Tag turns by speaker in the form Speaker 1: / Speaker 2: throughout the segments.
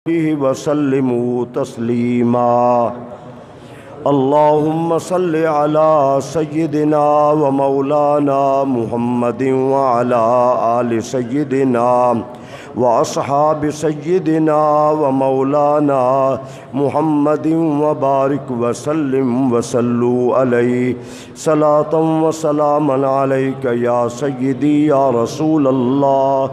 Speaker 1: وسلموا تسلیما اللهم صل على سيدنا ومولانا محمد وعلى آل سيدنا وأصحاب سيدنا ومولانا محمد وبارك وسلم وصلوا عليه صلاة وسلاما عليك يا سيدي يا رسول الله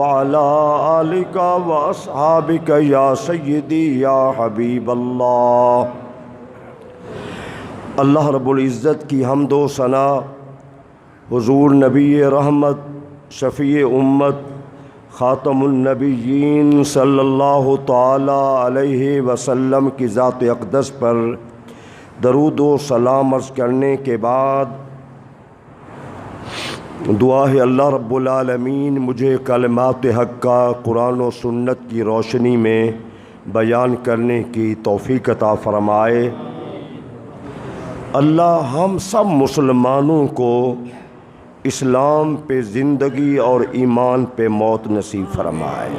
Speaker 1: وعلى آلك وأصحابك يا سيدي يا حبيب الله۔ اللہ رب العزت کی حمد و ثنا حضور نبی رحمت شفیع امت خاتم النبیین صلی اللہ تعالی علیہ وسلم کی ذات اقدس پر درود و سلام عرض کرنے کے بعد دعا ہے اللہ رب العالمین مجھے کلمات حق کا قرآن و سنت کی روشنی میں بیان کرنے کی توفیق عطا فرمائے۔ اللہ ہم سب مسلمانوں کو اسلام پہ زندگی اور ایمان پہ موت نصیب فرمائے۔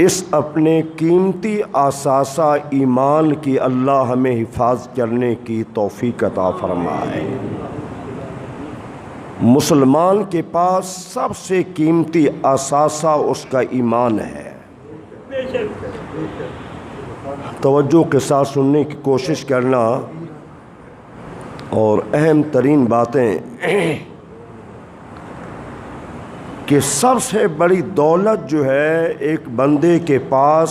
Speaker 1: اس اپنے قیمتی اثاثہ ایمان کی اللہ ہمیں حفاظت کرنے کی توفیق عطا فرمائے۔ مسلمان کے پاس سب سے قیمتی اثاثہ اس کا ایمان ہے۔ توجہ کے ساتھ سننے کی کوشش کرنا، اور اہم ترین باتیں کہ سب سے بڑی دولت جو ہے ایک بندے کے پاس،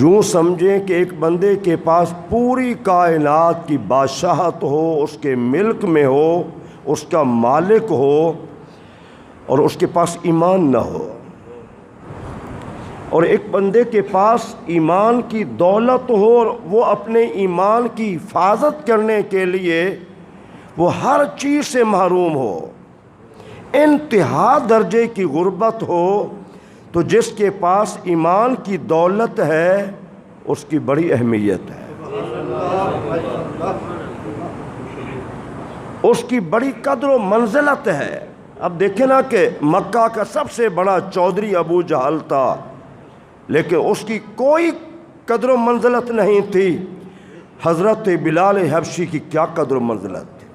Speaker 1: یوں سمجھیں کہ ایک بندے کے پاس پوری کائنات کی بادشاہت ہو، اس کے ملک میں ہو، اس کا مالک ہو، اور اس کے پاس ایمان نہ ہو، اور ایک بندے کے پاس ایمان کی دولت ہو اور وہ اپنے ایمان کی حفاظت کرنے کے لیے وہ ہر چیز سے محروم ہو، انتہا درجے کی غربت ہو، تو جس کے پاس ایمان کی دولت ہے اس کی بڑی اہمیت ہے، اس کی بڑی قدر و منزلت ہے۔ اب دیکھیں نا کہ مکہ کا سب سے بڑا چودھری ابو جہل تھا، لیکن اس کی کوئی قدر و منزلت نہیں تھی۔ حضرت بلال حبشی کی کیا قدر و منزلت تھی۔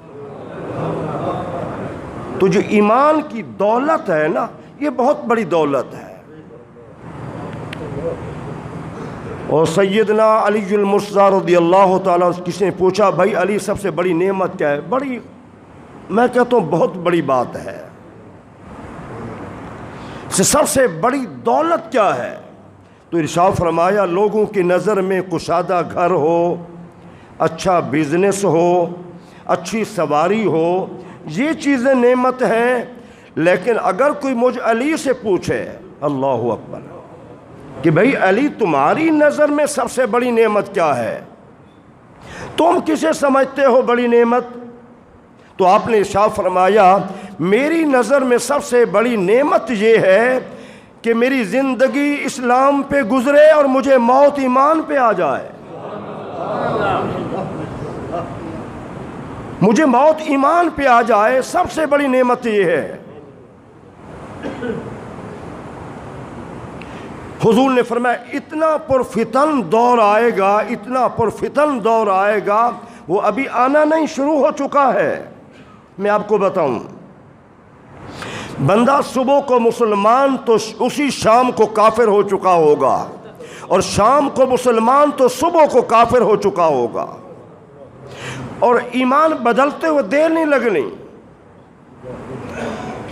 Speaker 1: تو جو ایمان کی دولت ہے نا، یہ بہت بڑی دولت ہے۔ اور سیدنا علی المرتضیٰ رضی اللہ تعالیٰ، کسی نے پوچھا بھائی علی سب سے بڑی نعمت کیا ہے؟ بڑی، میں کہتا ہوں بہت بڑی بات ہے۔ سب سے بڑی دولت کیا ہے؟ تو ارشاد فرمایا لوگوں کی نظر میں کشادہ گھر ہو، اچھا بزنس ہو، اچھی سواری ہو، یہ چیزیں نعمت ہیں۔ لیکن اگر کوئی مجھ علی سے پوچھے، اللہ اکبر، کہ بھئی علی تمہاری نظر میں سب سے بڑی نعمت کیا ہے؟ تم کسے سمجھتے ہو بڑی نعمت؟ تو آپ نے ارشاد فرمایا میری نظر میں سب سے بڑی نعمت یہ ہے کہ میری زندگی اسلام پہ گزرے اور مجھے موت ایمان پہ آ جائے۔ مجھے موت ایمان پہ آ جائے، سب سے بڑی نعمت یہ ہے۔ حضور نے فرمایا اتنا پرفتن دور آئے گا، اتنا پرفتن دور آئے گا، وہ ابھی آنا نہیں، شروع ہو چکا ہے۔ میں آپ کو بتاؤں، بندہ صبح کو مسلمان تو اسی شام کو کافر ہو چکا ہوگا، اور شام کو مسلمان تو صبح کو کافر ہو چکا ہوگا، اور ایمان بدلتے ہوئے دیر نہیں لگنی۔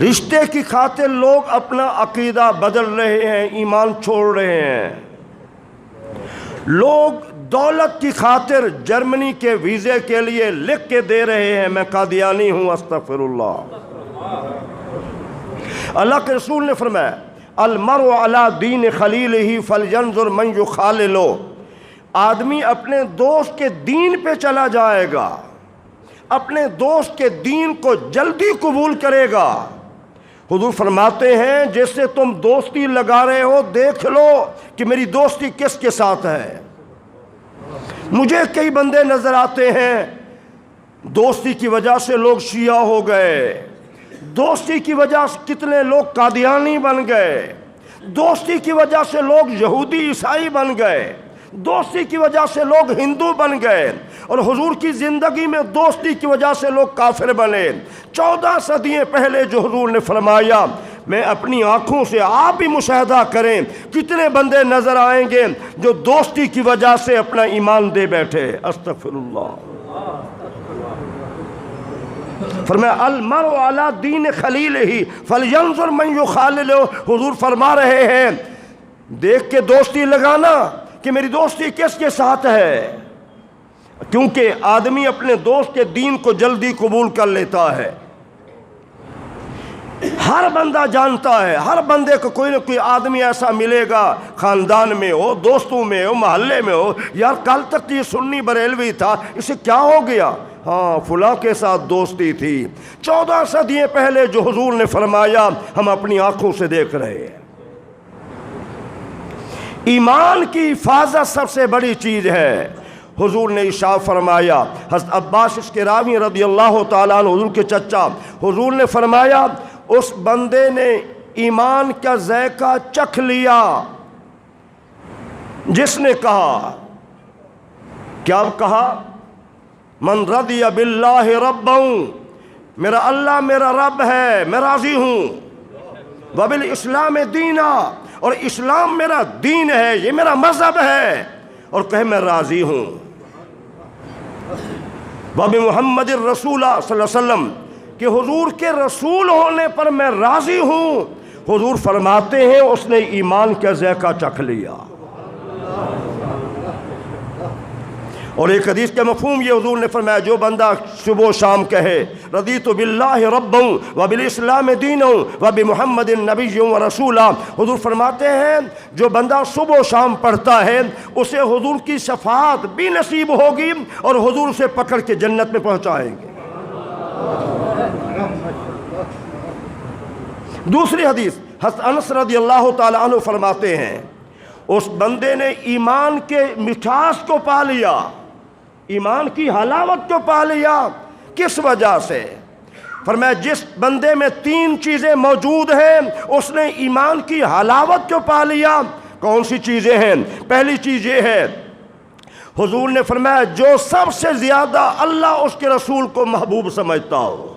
Speaker 1: رشتے کی خاطر لوگ اپنا عقیدہ بدل رہے ہیں، ایمان چھوڑ رہے ہیں۔ لوگ دولت کی خاطر جرمنی کے ویزے کے لیے لکھ کے دے رہے ہیں میں قادیانی ہوں، استغفر اللہ۔ اللہ کے رسول نے فرمایا المرء علی دین خلیلہ فلینظر من یخاللہ، آدمی اپنے دوست کے دین پہ چلا جائے گا، اپنے دوست کے دین کو جلدی قبول کرے گا۔ حضور فرماتے ہیں جس سے تم دوستی لگا رہے ہو دیکھ لو کہ میری دوستی کس کے ساتھ ہے۔ مجھے کئی بندے نظر آتے ہیں دوستی کی وجہ سے لوگ شیعہ ہو گئے، دوستی کی وجہ سے کتنے لوگ قادیانی بن گئے، دوستی کی وجہ سے لوگ یہودی عیسائی بن گئے، دوستی کی وجہ سے لوگ ہندو بن گئے، اور حضور کی زندگی میں دوستی کی وجہ سے لوگ کافر بنے۔ 14 صدیاں پہلے جو حضور نے فرمایا، میں اپنی آنکھوں سے، آپ بھی مشاہدہ کریں، کتنے بندے نظر آئیں گے جو دوستی کی وجہ سے اپنا ایمان دے بیٹھے۔ استغفر اللہ۔ فرمایا المرء علی دین خلیلہ فلینظر من یخاللہ۔ حضور فرما رہے ہیں دیکھ کے دوستی لگانا کہ میری دوستی کس کے ساتھ ہے، کیونکہ آدمی اپنے دوست کے دین کو جلدی قبول کر لیتا ہے۔ ہر بندہ جانتا ہے، ہر بندے کو کوئی نہ کوئی آدمی ایسا ملے گا، خاندان میں ہو، دوستوں میں ہو، محلے میں ہو، یار کل تک یہ سنی بریلوی تھا، اسے کیا ہو گیا؟ ہاں فلاں کے ساتھ دوستی تھی۔ 14 صدیاں پہلے جو حضور نے فرمایا ہم اپنی آنکھوں سے دیکھ رہے ہیں۔ ایمان کی حفاظت سب سے بڑی چیز ہے۔ حضور نے ارشاد فرمایا، حضرت عباس اس کے راوی رضی اللہ تعالیٰ عنہ، حضور کے چچا، حضور نے فرمایا اس بندے نے ایمان کا ذائقہ چکھ لیا جس نے کہا، کیا کہا؟ من رضی باللہ ربا، میرا اللہ میرا رب ہے، میں راضی ہوں، وبالاسلام دینا، اور اسلام میرا دین ہے، یہ میرا مذہب ہے، اور کہے میں راضی ہوں، وبمحمد الرسول صلی اللہ علیہ وسلم، کہ حضور کے رسول ہونے پر میں راضی ہوں۔ حضور فرماتے ہیں اس نے ایمان کا ذائقہ چکھ لیا۔ اور ایک حدیث کا مفہوم یہ حضور نے فرمایا، جو بندہ صبح و شام کہے رضیت باللہ ربا وبالاسلام دینا وبمحمد نبی و رسولا، حضور فرماتے ہیں جو بندہ صبح و شام پڑھتا ہے اسے حضور کی شفاعت بھی نصیب ہوگی اور حضور اسے پکڑ کے جنت میں پہنچائیں گے۔ دوسری حدیث حضرت انس رضی اللہ تعالیٰ عنہ فرماتے ہیں اس بندے نے ایمان کے مٹھاس کو پا لیا، ایمان کی حلاوت کو پا لیا۔ کس وجہ سے؟ فرمایا جس بندے میں 3 چیزیں موجود ہیں اس نے ایمان کی حلاوت کو پا لیا۔ کون سی چیزیں ہیں؟ پہلی چیز یہ ہے، حضور نے فرمایا جو سب سے زیادہ اللہ اس کے رسول کو محبوب سمجھتا ہو۔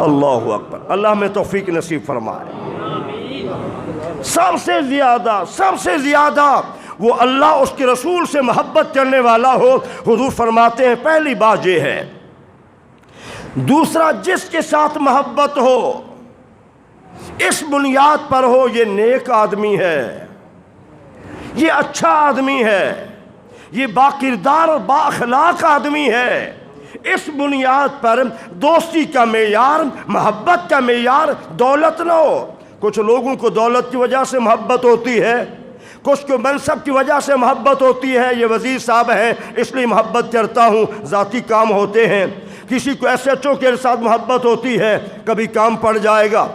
Speaker 1: اللہ اکبر، اللہ میں توفیق نصیب فرمائے۔ سب سے زیادہ وہ اللہ اس کے رسول سے محبت کرنے والا ہو۔ حضور فرماتے ہیں پہلی بات یہ ہے۔ دوسرا، جس کے ساتھ محبت ہو اس بنیاد پر ہو یہ نیک آدمی ہے، یہ اچھا آدمی ہے، یہ باکردار اور با اخلاق آدمی ہے۔ اس بنیاد پر دوستی کا معیار، محبت کا معیار دولت نہ ہو۔ کچھ لوگوں کو دولت کی وجہ سے محبت ہوتی ہے، کچھ کو منصب کی وجہ سے محبت ہوتی ہے، یہ وزیر صاحب ہے اس لیے محبت کرتا ہوں، ذاتی کام ہوتے ہیں۔ کسی کو ایس ایچ او کے ساتھ محبت ہوتی ہے، کبھی کام پڑ جائے گا،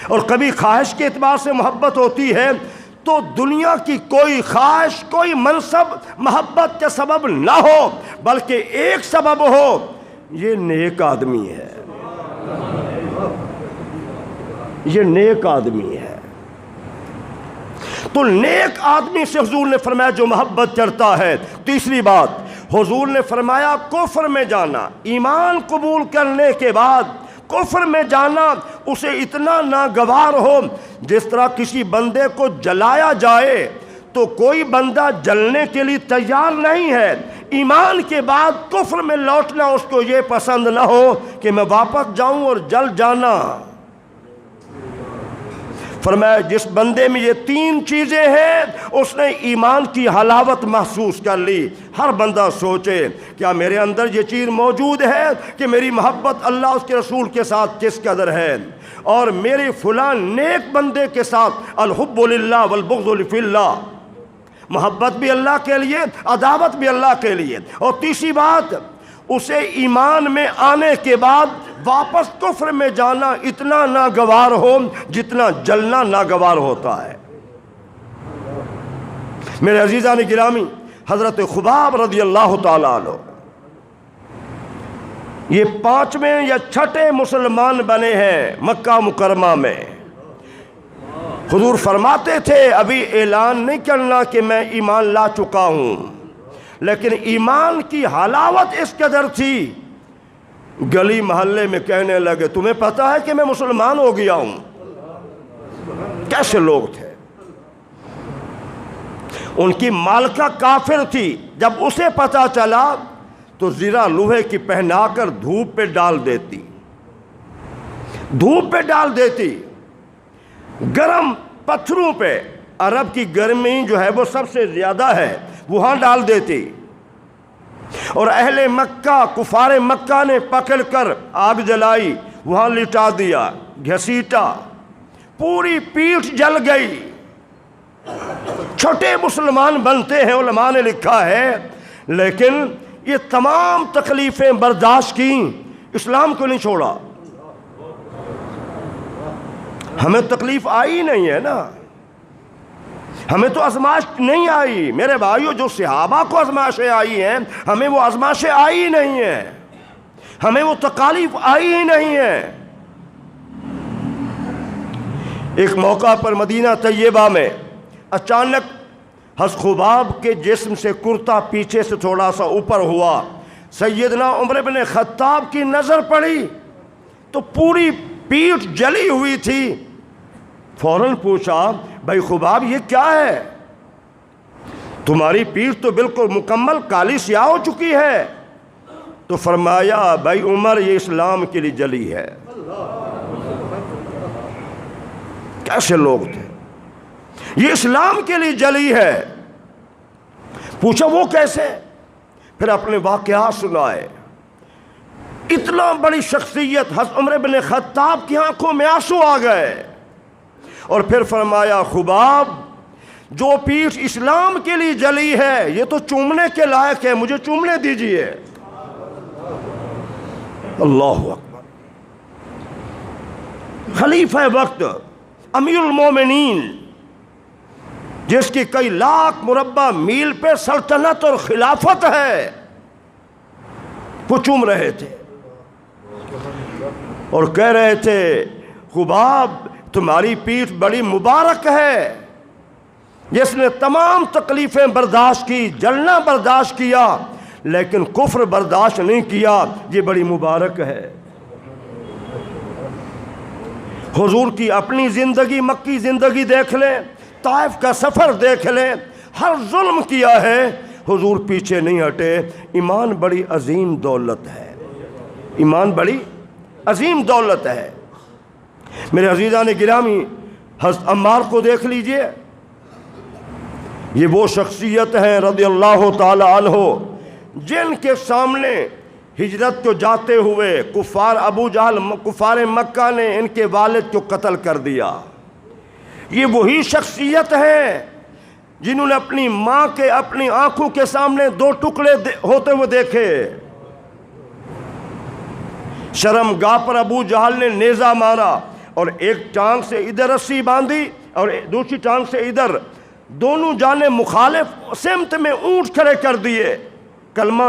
Speaker 1: اور کبھی خواہش کے اعتبار سے محبت ہوتی ہے۔ تو دنیا کی کوئی خواہش، کوئی منصب محبت کا سبب نہ ہو، بلکہ ایک سبب ہو، یہ نیک آدمی ہے، یہ نیک آدمی ہے۔ تو نیک آدمی سے حضور نے فرمایا جو محبت کرتا ہے۔ تیسری بات حضور نے فرمایا کفر میں جانا، ایمان قبول کرنے کے بعد کفر میں جانا اسے اتنا ناگوار ہو، جس طرح کسی بندے کو جلایا جائے تو کوئی بندہ جلنے کے لیے تیار نہیں ہے، ایمان کے بعد کفر میں لوٹنا اس کو یہ پسند نہ ہو کہ میں واپس جاؤں اور جل جانا۔ فرمایا جس بندے میں یہ 3 چیزیں ہیں اس نے ایمان کی حلاوت محسوس کر لی۔ ہر بندہ سوچے کیا میرے اندر یہ چیز موجود ہے کہ میری محبت اللہ اس کے رسول کے ساتھ کس قدر ہے، اور میرے فلاں نیک بندے کے ساتھ الحب للہ والبغض فی اللہ، محبت بھی اللہ کے لیے، عداوت بھی اللہ کے لیے۔ اور تیسری بات، اسے ایمان میں آنے کے بعد واپس کفر میں جانا اتنا ناگوار ہو جتنا جلنا ناگوار ہوتا ہے۔ میرے عزیزان گرامی، حضرت خباب رضی اللہ تعالیٰ عنہ یہ 5ویں یا 6ٹھے مسلمان بنے ہیں مکہ مکرمہ میں۔ حضور فرماتے تھے ابھی اعلان نہیں کرنا کہ میں ایمان لا چکا ہوں، لیکن ایمان کی حلاوت اس قدر تھی گلی محلے میں کہنے لگے تمہیں پتا ہے کہ میں مسلمان ہو گیا ہوں۔ کیسے لوگ تھے! ان کی مالکہ کافر تھی، جب اسے پتا چلا تو زرہ لوہے کی پہنا کر دھوپ پہ ڈال دیتی، دھوپ پہ ڈال دیتی، گرم پتھروں پہ، عرب کی گرمی جو ہے وہ سب سے زیادہ ہے، وہاں ڈال دیتی، اور اہل مکہ کفار مکہ نے پکڑ کر آگ جلائی، وہاں لٹا دیا، گھسیٹا، پوری پیٹھ جل گئی۔ چھوٹے مسلمان بنتے ہیں، علماء نے لکھا ہے، لیکن یہ تمام تکلیفیں برداشت کی، اسلام کو نہیں چھوڑا۔ ہمیں تکلیف آئی نہیں ہے نا، ہمیں تو آزمائش نہیں آئی میرے بھائیو، جو صحابہ کو آزمائشیں آئی ہیں ہمیں وہ آزمائشیں آئی نہیں ہیں، ہمیں وہ تکالیف آئی ہی نہیں ہیں۔ ایک موقع پر مدینہ طیبہ میں اچانک حضرت خباب کے جسم سے کرتا پیچھے سے تھوڑا سا اوپر ہوا، سیدنا عمر بن خطاب کی نظر پڑی تو پوری پیٹھ جلی ہوئی تھی۔ فوراً پوچھا بھائی خباب یہ کیا ہے؟ تمہاری پیٹھ تو بالکل مکمل کالی سیاہ ہو چکی ہے۔ تو فرمایا بھائی عمر یہ اسلام کے لیے جلی ہے۔ کیسے لوگ تھے! یہ اسلام کے لیے جلی ہے۔ پوچھا وہ کیسے؟ پھر اپنے واقعات سنائے۔ اتنا بڑی شخصیت حضرت عمر بن خطاب کی آنکھوں میں آنسو آ گئے، اور پھر فرمایا خباب جو پیٹھ اسلام کے لیے جلی ہے یہ تو چومنے کے لائق ہے، مجھے چومنے دیجئے۔ اللہ اکبر! خلیفہ وقت، امیر المومنین، جس کی کئی لاکھ مربع میل پہ سلطنت اور خلافت ہے، وہ چوم رہے تھے اور کہہ رہے تھے خباب تمہاری پیٹھ بڑی مبارک ہے، جس نے تمام تکلیفیں برداشت کی، جلنا برداشت کیا، لیکن کفر برداشت نہیں کیا، یہ بڑی مبارک ہے۔ حضور کی اپنی زندگی، مکی زندگی دیکھ لیں، طائف کا سفر دیکھ لیں، ہر ظلم کیا ہے، حضور پیچھے نہیں ہٹے۔ ایمان بڑی عظیم دولت ہے، ایمان بڑی عظیم دولت ہے۔ میرے عزیزان گرامی، حضرت عمار کو دیکھ لیجئے، یہ وہ شخصیت ہیں رضی اللہ تعالی عنہ جن کے سامنے ہجرت کو جاتے ہوئے کفار ابو جہل، کفار مکہ نے ان کے والد کو قتل کر دیا۔ یہ وہی شخصیت ہے جنہوں نے اپنی ماں کے اپنی آنکھوں کے سامنے دو ٹکڑے ہوتے ہوئے دیکھے۔ شرم گاہ پر ابو جہل نے نیزہ مارا اور ایک ٹانگ سے ادھر رسی باندھی اور دوسری ٹانگ سے ادھر، دونوں جانب مخالف سمت میں اونٹ کھڑے کر دیے۔ کلمہ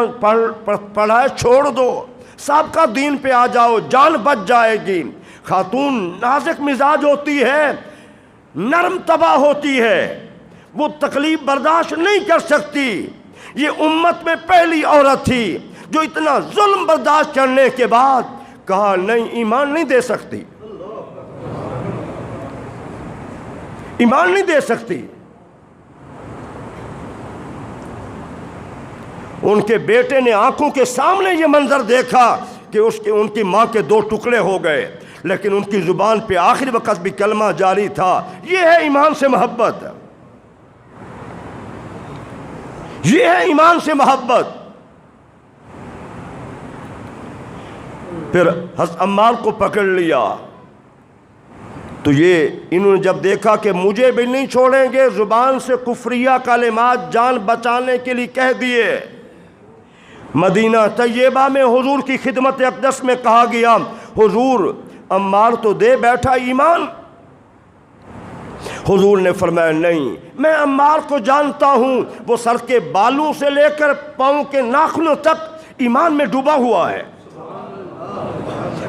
Speaker 1: پڑھائے چھوڑ دو، سابقہ دین پہ آ جاؤ، جان بچ جائے گی۔ خاتون نازک مزاج ہوتی ہے، نرم طبع ہوتی ہے، وہ تکلیف برداشت نہیں کر سکتی۔ یہ امت میں پہلی عورت تھی جو اتنا ظلم برداشت کرنے کے بعد کہا نہیں، ایمان نہیں دے سکتی، ایمان نہیں دے سکتی۔ ان کے بیٹے نے آنکھوں کے سامنے یہ منظر دیکھا کہ ان کی ماں کے دو ٹکڑے ہو گئے، لیکن ان کی زبان پہ آخری وقت بھی کلمہ جاری تھا۔ یہ ہے ایمان سے محبت، یہ ہے ایمان سے محبت۔ پھر حضرت عمار کو پکڑ لیا تو یہ انہوں نے جب دیکھا کہ مجھے بھی نہیں چھوڑیں گے، زبان سے کفریہ کلمات جان بچانے کے لیے کہہ دیے۔ مدینہ طیبہ میں حضور کی خدمت اقدس میں کہا گیا حضور عمار تو دے بیٹھا ایمان۔ حضور نے فرمایا نہیں، میں عمار کو جانتا ہوں، وہ سر کے بالوں سے لے کر پاؤں کے ناخنوں تک ایمان میں ڈوبا ہوا ہے۔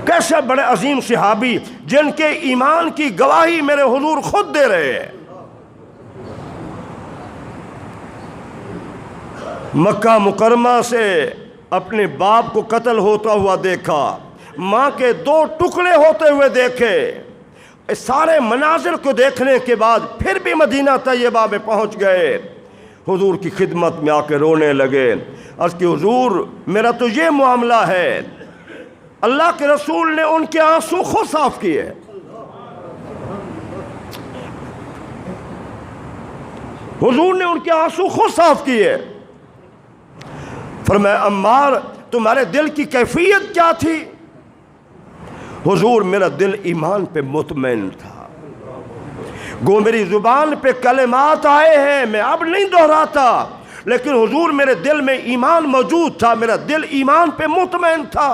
Speaker 1: کیسے بڑے عظیم صحابی جن کے ایمان کی گواہی میرے حضور خود دے رہے ہیں۔ مکہ مکرمہ سے اپنے باپ کو قتل ہوتا ہوا دیکھا، ماں کے 2 ٹکڑے ہوتے ہوئے دیکھے، اس سارے مناظر کو دیکھنے کے بعد پھر بھی مدینہ طیبہ میں پہنچ گئے، حضور کی خدمت میں آ کے رونے لگے۔ عرض کہ حضور میرا تو یہ معاملہ ہے، اللہ کے رسول نے ان کے آنسو خود صاف کیے۔ حضور نے ان کے آنسو خود صاف کیے۔ فرمایا عمار تمہارے دل کی کیفیت کیا تھی؟ حضور میرا دل ایمان پہ مطمئن تھا، گو میری زبان پہ کلمات آئے ہیں میں اب نہیں دہراتا، لیکن حضور میرے دل میں ایمان موجود تھا، میرا دل ایمان پہ مطمئن تھا۔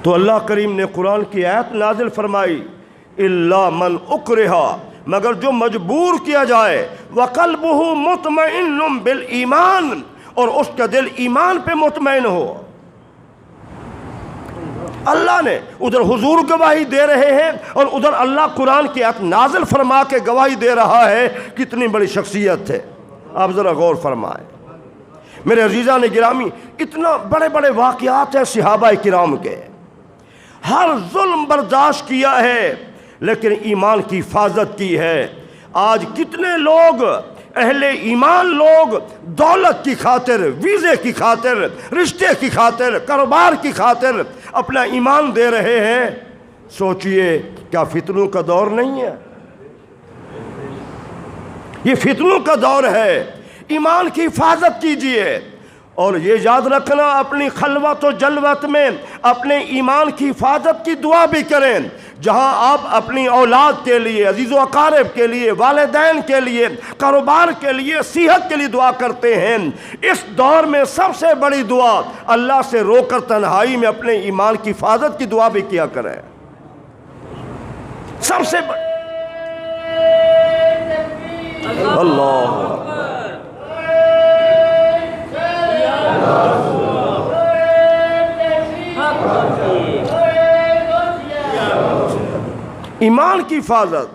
Speaker 1: تو اللہ کریم نے قرآن کی آیت نازل فرمائی، الا من اکرہ، مگر جو مجبور کیا جائے، وقلبہ مطمئن بالایمان، اور اس کا دل ایمان پہ مطمئن ہو۔ اللہ نے ادھر حضور گواہی دے رہے ہیں اور ادھر اللہ قرآن کی آیت نازل فرما کے گواہی دے رہا ہے، کتنی بڑی شخصیت ہے۔ آپ ذرا غور فرمائیں میرے عزیزان گرامی، اتنا بڑے بڑے واقعات ہیں صحابہ کرام کے، ہر ظلم برداشت کیا ہے لیکن ایمان کی حفاظت کی ہے۔ آج کتنے لوگ اہل ایمان لوگ دولت کی خاطر، ویزے کی خاطر، رشتے کی خاطر، کاروبار کی خاطر اپنا ایمان دے رہے ہیں۔ سوچئے کیا فتنوں کا دور نہیں ہے؟ یہ فتنوں کا دور ہے، ایمان کی حفاظت کیجئے، اور یہ یاد رکھنا اپنی خلوت و جلوت میں اپنے ایمان کی حفاظت کی دعا بھی کریں۔ جہاں آپ اپنی اولاد کے لیے، عزیز و اقارب کے لیے، والدین کے لیے، کاروبار کے لیے، صحت کے لیے دعا کرتے ہیں، اس دور میں سب سے بڑی دعا اللہ سے رو کر تنہائی میں اپنے ایمان کی حفاظت کی دعا بھی کیا کریں۔ سب سے بڑی اللہ ایمان کی حفاظت۔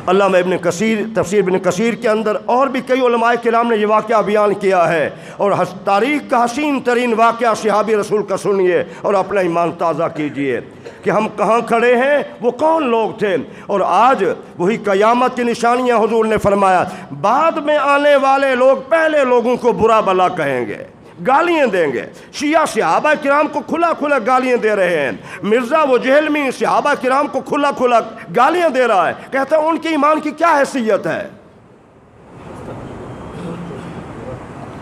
Speaker 1: علامہ ابن کثیر تفسیر ابن کثیر کے اندر اور بھی کئی علماء کرام نے یہ واقعہ بیان کیا ہے، اور تاریخ کا حسین ترین واقعہ صحابی رسول کا سنیے اور اپنا ایمان تازہ کیجئے کہ ہم کہاں کھڑے ہیں، وہ کون لوگ تھے، اور آج وہی قیامت کی نشانیاں حضور نے فرمایا۔ بعد میں آنے والے لوگ پہلے لوگوں کو برا بھلا کہیں گے، گالیاں دیں گے۔ شیعہ صحابہ کرام کو کھلا کھلا گالیاں دے رہے ہیں، مرزا و جہلمی صحابہ کرام کو کھلا کھلا گالیاں دے رہا ہے، کہتا ہے ان کی ایمان کی کیا حیثیت ہے؟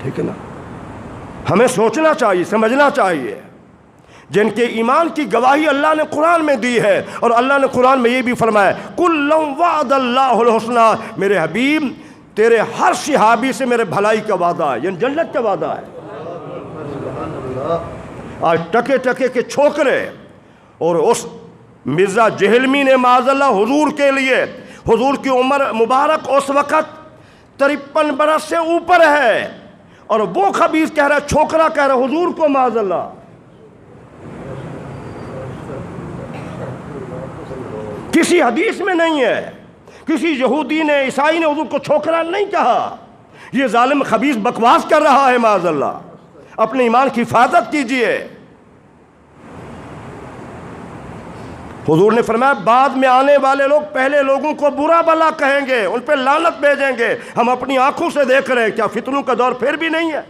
Speaker 1: ٹھیک ہے نا؟ ہمیں سوچنا چاہیے، سمجھنا چاہیے۔ جن کے ایمان کی گواہی اللہ نے قرآن میں دی ہے، اور اللہ نے قرآن میں یہ بھی فرمایا کُلًّا وعد اللہ الحسنیٰ، میرے حبیب تیرے ہر صحابی سے میرے بھلائی کا وعدہ ہے، یعنی جنت کا وعدہ ہے۔ آج ٹکے ٹکے کے چھوکرے اور اس مرزا جہلمی نے معاذ اللہ حضور کے لیے، حضور کی عمر مبارک اس وقت 53 برس سے اوپر ہے، اور وہ خبیث کہہ رہا ہے، چھوکرا کہہ رہا ہے حضور کو معاذ اللہ۔ کسی حدیث میں نہیں ہے، کسی یہودی نے، عیسائی نے حضور کو چھوکرا نہیں کہا۔ یہ ظالم خبیث بکواس کر رہا ہے معاذ اللہ۔ اپنے ایمان کی حفاظت کیجئے۔ حضور نے فرمایا بعد میں آنے والے لوگ پہلے لوگوں کو برا بھلا کہیں گے، ان پہ لعنت بھیجیں گے۔ ہم اپنی آنکھوں سے دیکھ رہے ہیں، کیا فتنوں کا دور پھر بھی نہیں ہے؟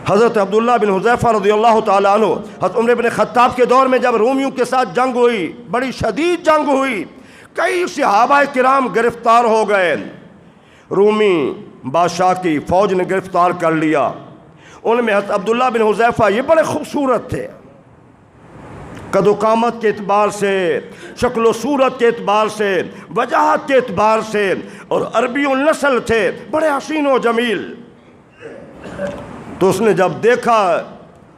Speaker 1: حضرت عبداللہ بن حذیفہ رضی اللہ تعالیٰ عنہ، حضرت عمر بن خطاب کے دور میں جب رومیوں کے ساتھ جنگ ہوئی، بڑی شدید جنگ ہوئی، کئی صحابہ کرام گرفتار ہو گئے، رومی بادشاہ کی فوج نے گرفتار کر لیا۔ ان میں حضرت عبداللہ بن حذیفہ یہ بڑے خوبصورت تھے، قد و قامت کے اعتبار سے، شکل و صورت کے اعتبار سے، وجاہت کے اعتبار سے، اور عربی النسل تھے، بڑے حسین و جمیل۔ تو اس نے جب دیکھا،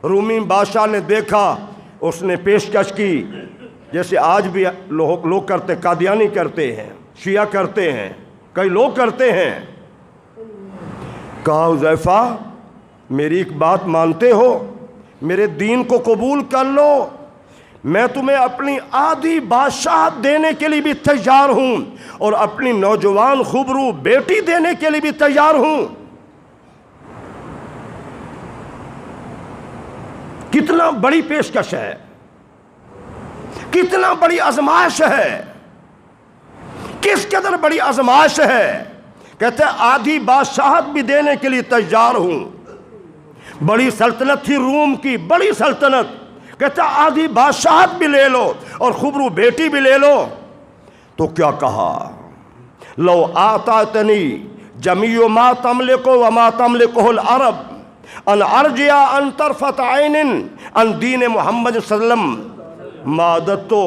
Speaker 1: رومی بادشاہ نے دیکھا، اس نے پیشکش کی، جیسے آج بھی لوگ کرتے، قادیانی کرتے ہیں، شیعہ کرتے ہیں، کئی لوگ کرتے ہیں۔ کہا حذیفہ میری ایک بات مانتے ہو؟ میرے دین کو قبول کر لو، میں تمہیں اپنی آدھی بادشاہت دینے کے لیے بھی تیار ہوں اور اپنی نوجوان خوبرو بیٹی دینے کے لیے بھی تیار ہوں۔ کتنا بڑی پیشکش ہے، کتنا بڑی آزمائش ہے، کس قدر بڑی آزمائش ہے۔ کہتے ہیں آدھی بادشاہت بھی دینے کے لیے تیار ہوں۔ بڑی سلطنت تھی روم کی، بڑی سلطنت، کہتا آدھی بادشاہت بھی لے لو اور خوبرو بیٹی بھی لے لو۔ تو کیا کہا؟ لو آتاتنی جمیع ما تملک وما تملکہ العرب ان ارجع ان طرفت عین ان دین محمد صلی اللہ علیہ وسلم مادت۔ تو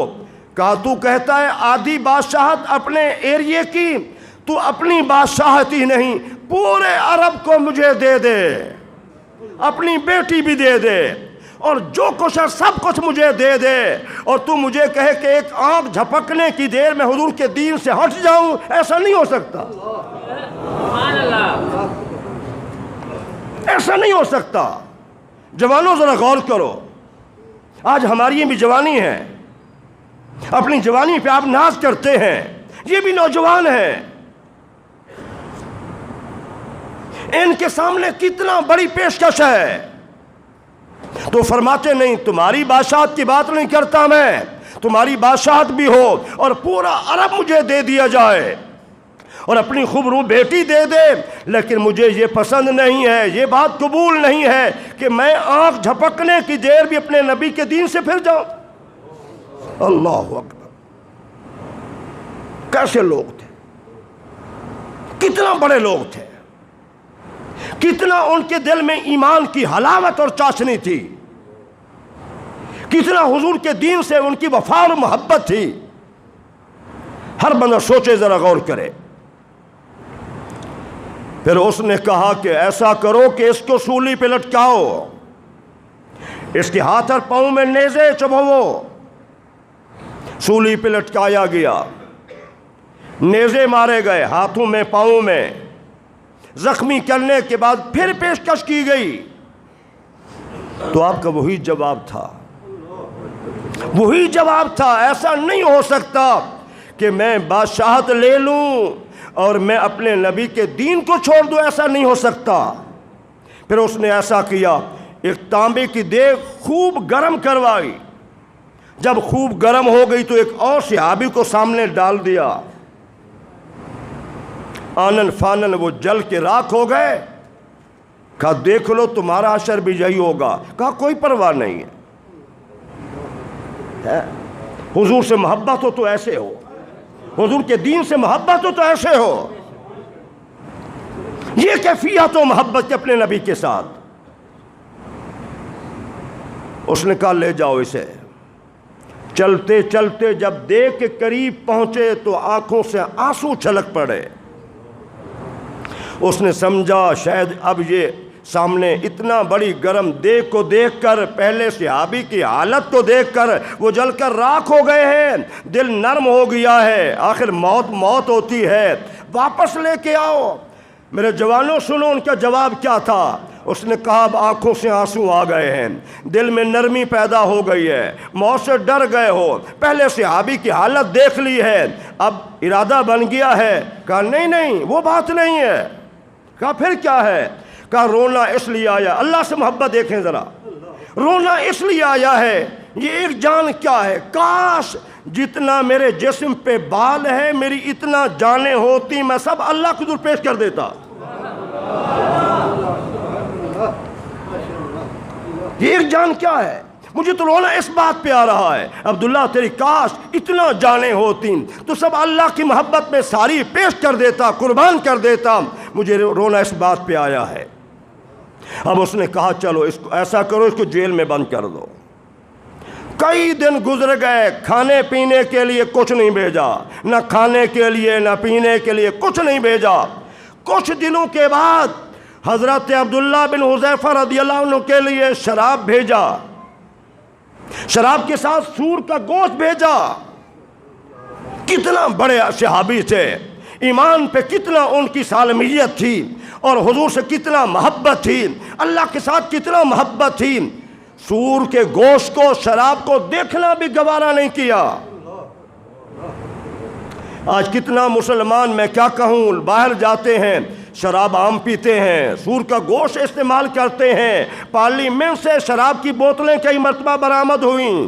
Speaker 1: کہا تو کہتا ہے آدھی بادشاہت اپنے ایریے کی، تو اپنی بادشاہت ہی نہیں پورے عرب کو مجھے دے دے، اپنی بیٹی بھی دے دے اور جو کچھ ہے سب کچھ مجھے دے دے، اور تو مجھے کہے کہ ایک آنکھ جھپکنے کی دیر میں حضور کے دین سے ہٹ جاؤں، ایسا نہیں ہو سکتا، ایسا نہیں ہو سکتا۔ جوانوں ذرا غور کرو، آج ہماری بھی جوانی ہے، اپنی جوانی پہ آپ ناز کرتے ہیں، یہ بھی نوجوان ہیں، ان کے سامنے کتنا بڑی پیشکش ہے۔ تو فرماتے نہیں تمہاری بادشاہت کی بات نہیں کرتا میں، تمہاری بادشاہت بھی ہو اور پورا عرب مجھے دے دیا جائے اور اپنی خوبرو بیٹی دے دے، لیکن مجھے یہ پسند نہیں ہے، یہ بات قبول نہیں ہے کہ میں آنکھ جھپکنے کی دیر بھی اپنے نبی کے دین سے پھر جاؤں۔ اللہ اکبر، کیسے لوگ تھے، کتنا بڑے لوگ تھے، کتنا ان کے دل میں ایمان کی حلاوت اور چاشنی تھی، کتنا حضور کے دین سے ان کی وفا اور محبت تھی۔ ہر بندہ سوچے، ذرا غور کرے۔ پھر اس نے کہا کہ ایسا کرو کہ اس کو سولی پہ لٹکاؤ، اس کے ہاتھ اور پاؤں میں نیزے چبھو۔ سولی پہ لٹکایا گیا، نیزے مارے گئے ہاتھوں میں پاؤں میں، زخمی کرنے کے بعد پھر پیشکش کی گئی۔ تو آپ کا وہی جواب تھا، وہی جواب تھا، ایسا نہیں ہو سکتا کہ میں بادشاہت لے لوں اور میں اپنے نبی کے دین کو چھوڑ دوں، ایسا نہیں ہو سکتا۔ پھر اس نے ایسا کیا، ایک تانبے کی دیگ خوب گرم کروائی، جب خوب گرم ہو گئی تو ایک اور صحابی کو سامنے ڈال دیا، آنن فانن وہ جل کے راکھ ہو گئے۔ کہا دیکھ لو تمہارا حشر بھی یہی ہوگا۔ کہا کوئی پرواہ نہیں ہے، حضور سے محبت ہو تو ایسے ہو، حضور کے دین سے محبت ہو تو ایسے ہو، یہ کیفیت و محبت کے اپنے نبی کے ساتھ۔ اس نے کہا لے جاؤ اسے۔ چلتے چلتے جب دیکھ کے قریب پہنچے تو آنکھوں سے آنسو چھلک پڑے۔ اس نے سمجھا شاید اب یہ سامنے اتنا بڑی گرم دیگ کو دیکھ کر، پہلے صحابی کی حالت کو دیکھ کر وہ جل کر راکھ ہو گئے ہیں، دل نرم ہو گیا ہے، آخر موت موت ہوتی ہے، واپس لے کے آؤ۔ میرے جوانوں سنو ان کا جواب کیا تھا۔ اس نے کہا اب آنکھوں سے آنسو آ گئے ہیں، دل میں نرمی پیدا ہو گئی ہے، موت سے ڈر گئے ہو، پہلے صحابی کی حالت دیکھ لی ہے، اب ارادہ بن گیا ہے۔ کہا نہیں نہیں وہ بات نہیں ہے۔ کہا پھر کیا ہے؟ کہا رونا اس لیے آیا، اللہ سے محبت دیکھیں ذرا، رونا اس لیے آیا ہے، یہ ایک جان کیا ہے، کاش جتنا میرے جسم پہ بال ہے میری اتنا جانیں ہوتی، میں سب اللہ کو حضور پیش کر دیتا۔ یہ ایک جان کیا ہے، مجھے تو رونا اس بات پہ آ رہا ہے، عبداللہ تیری کاش اتنا جانیں ہوتی تو سب اللہ کی محبت میں ساری پیش کر دیتا، قربان کر دیتا، مجھے رونا اس بات پہ آیا ہے۔ اب اس نے کہا چلو اس کو ایسا کرو، اس کو جیل میں بند کر دو۔ کئی دن گزر گئے، کھانے پینے کے لیے کچھ نہیں بھیجا، نہ کھانے کے لیے نہ پینے کے لیے کچھ نہیں بھیجا۔ کچھ دنوں کے بعد حضرت عبداللہ بن حذیفہ رضی اللہ عنہ کے لیے شراب بھیجا، شراب کے ساتھ سور کا گوشت بھیجا۔ کتنا بڑے صحابی تھے، ایمان پہ کتنا ان کی سالمیت تھی، اور حضور سے کتنا محبت تھی، اللہ کے ساتھ کتنا محبت تھی، سور کے گوشت کو، شراب کو دیکھنا بھی گوارا نہیں کیا۔ آج کتنا مسلمان، میں کیا کہوں، باہر جاتے ہیں، شراب عام پیتے ہیں، سور کا گوشت استعمال کرتے ہیں۔ پارلیمنٹ سے شراب کی بوتلیں کئی مرتبہ برآمد ہوئیں،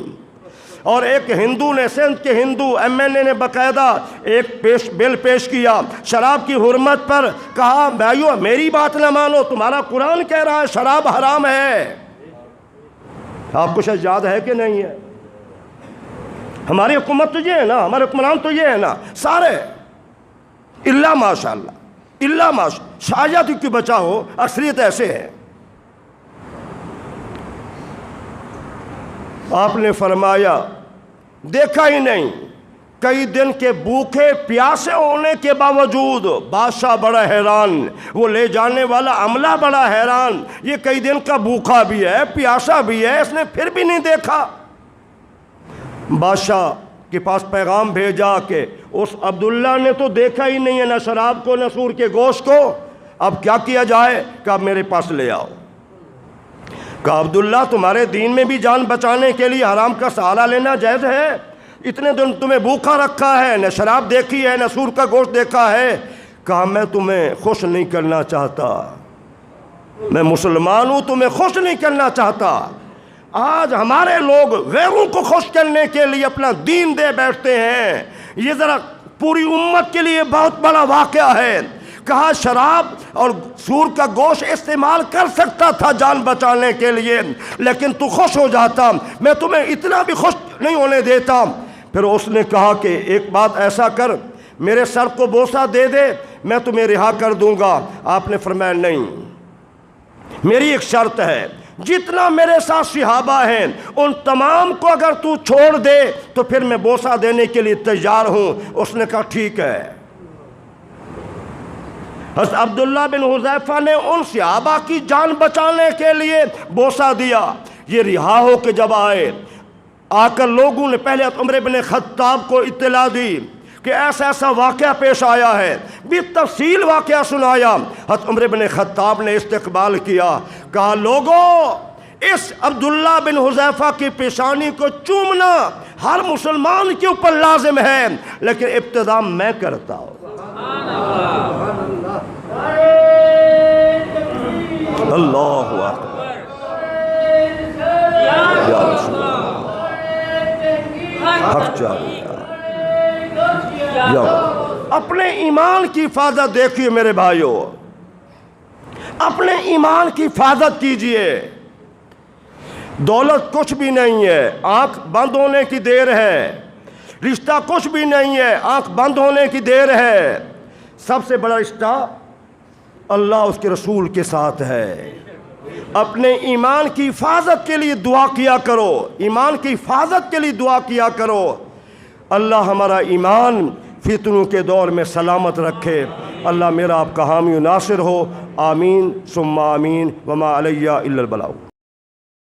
Speaker 1: اور ایک ہندو نے، سندھ کے ہندو ایم این اے نے باقاعدہ ایک بل پیش کیا شراب کی حرمت پر، کہا بھائیو میری بات نہ مانو، تمہارا قرآن کہہ رہا ہے شراب حرام ہے۔ آپ کو شاید یاد ہے کہ نہیں ہے؟ ہماری حکومت تو یہ ہے نا، ہمارے حکمران تو یہ ہے نا سارے، اللہ ماشاءاللہ، اللہ ماشاءاللہ، شاید ہی کیوں بچا ہو، اکثریت ایسے ہے۔ آپ نے فرمایا دیکھا ہی نہیں، کئی دن کے بھوکے پیاسے ہونے کے باوجود بادشاہ بڑا حیران، وہ لے جانے والا عملہ بڑا حیران، یہ کئی دن کا بھوکا بھی ہے، پیاسا بھی ہے، اس نے پھر بھی نہیں دیکھا۔ بادشاہ کے پاس پیغام بھیجا کہ اس عبداللہ نے تو دیکھا ہی نہیں ہے، نہ شراب کو نہ سور کے گوشت کو، اب کیا کیا جائے؟ کہ اب میرے پاس لے آؤ۔ کہا عبداللہ تمہارے دین میں بھی جان بچانے کے لیے حرام کا سہارا لینا جائز ہے؟ اتنے دن تمہیں بھوکا رکھا ہے، نہ شراب دیکھی ہے نہ سور کا گوشت دیکھا ہے۔ کہا میں تمہیں خوش نہیں کرنا چاہتا، میں مسلمان ہوں، تمہیں خوش نہیں کرنا چاہتا۔ آج ہمارے لوگ غیروں کو خوش کرنے کے لیے اپنا دین دے بیٹھتے ہیں، یہ ذرا پوری امت کے لیے بہت بڑا واقعہ ہے۔ کہا شراب اور سور کا گوشت استعمال کر سکتا تھا جان بچانے کے لیے، لیکن تو خوش ہو جاتا، میں تمہیں اتنا بھی خوش نہیں ہونے دیتا۔ پھر اس نے کہا کہ ایک بات ایسا کر، میرے سر کو بوسہ دے دے، میں تمہیں رہا کر دوں گا۔ آپ نے فرمایا نہیں، میری ایک شرط ہے، جتنا میرے ساتھ صحابہ ہیں ان تمام کو اگر تو چھوڑ دے تو پھر میں بوسہ دینے کے لیے تیار ہوں۔ اس نے کہا ٹھیک ہے۔ حضرت عبداللہ بن حذیفہ نے ان صحابہ کی جان بچانے کے لیے بوسہ دیا۔ یہ رہا ہو کے جب آئے، آ کر لوگوں نے پہلے عمر بن خطاب کو اطلاع دی کہ ایسا ایسا واقعہ پیش آیا ہے، بھی تفصیل واقعہ سنایا۔ حضرت عمر بن خطاب نے استقبال کیا، کہا لوگوں اس عبداللہ بن حذیفہ کی پیشانی کو چومنا ہر مسلمان کے اوپر لازم ہے، لیکن ابتدا میں کرتا ہوں۔ اللہ اکبر، یا رسول اللہ، حق چاہیے۔ اپنے ایمان کی حفاظت دیکھیے میرے بھائیوں، اپنے ایمان کی حفاظت کیجئے۔ دولت کچھ بھی نہیں ہے، آنکھ بند ہونے کی دیر ہے، رشتہ کچھ بھی نہیں ہے، آنکھ بند ہونے کی دیر ہے۔ سب سے بڑا رشتہ اللہ اس کے رسول کے ساتھ ہے۔ اپنے ایمان کی حفاظت کے لیے دعا کیا کرو، ایمان کی حفاظت کے لیے دعا کیا کرو۔ اللہ ہمارا ایمان فتنوں کے دور میں سلامت رکھے۔ اللہ میرا آپ کا حامی و ناصر ہو، آمین ثم آمین، وما علیہ الا البلاغ۔